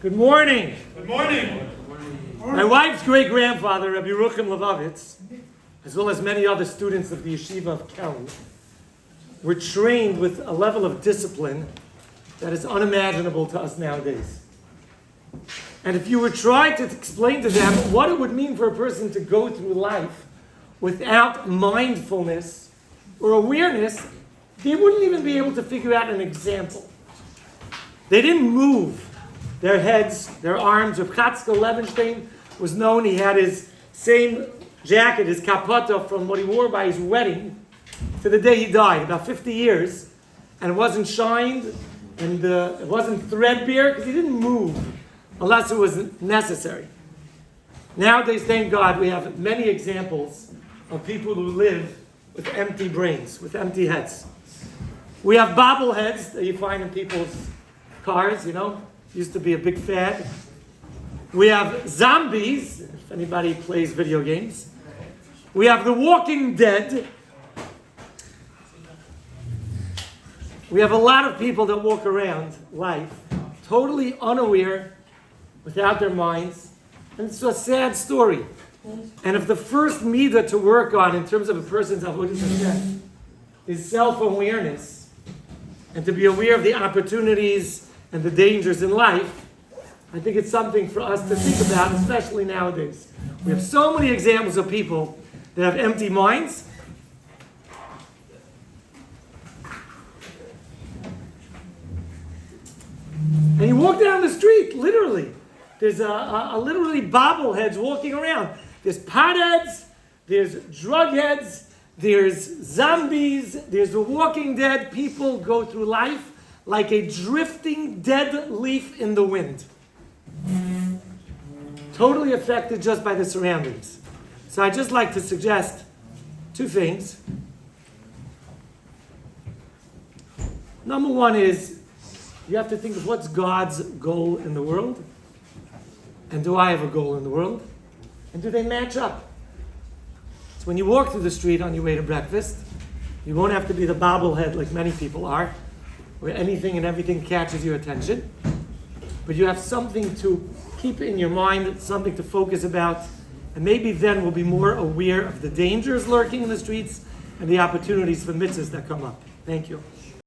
Good morning. Good morning. My wife's great-grandfather, Rabbi Ruchim Levovitz, as well as many other students of the Yeshiva of Kelm, were trained with a level of discipline that is unimaginable to us nowadays. And if you were trying to explain to them what it would mean for a person to go through life without mindfulness or awareness, they wouldn't even be able to figure out an example. They didn't move their heads, their arms. Reb Chatzkel Levenstein was known. He had his same jacket, his kapota, from what he wore by his wedding to the day he died, about 50 years. And it wasn't shined, and it wasn't threadbare, because he didn't move unless it was necessary. Nowadays, thank God, we have many examples of people who live with empty brains, with empty heads. We have bobbleheads that you find in people's cars, used to be a big fad. We have zombies, if anybody plays video games. We have the Walking Dead. We have a lot of people that walk around life totally unaware, without their minds, and it's a sad story. And if the first midah to work on in terms of a person's avodas Hashem is self-awareness, and to be aware of the opportunities and the dangers in life, I think it's something for us to think about, especially nowadays. We have so many examples of people that have empty minds. And you walk down the street, literally. There's literally bobbleheads walking around. There's potheads, there's drug heads, there's zombies, there's the Walking Dead. People go through life like a drifting dead leaf in the wind. Totally affected just by the surroundings. So I'd just like to suggest two things. Number one is, you have to think of what's God's goal in the world, and do I have a goal in the world, and do they match up? So when you walk through the street on your way to breakfast, you won't have to be the bobblehead like many people are, where anything and everything catches your attention, but you have something to keep in your mind, something to focus about, and maybe then we'll be more aware of the dangers lurking in the streets and the opportunities for mitzvahs that come up. Thank you.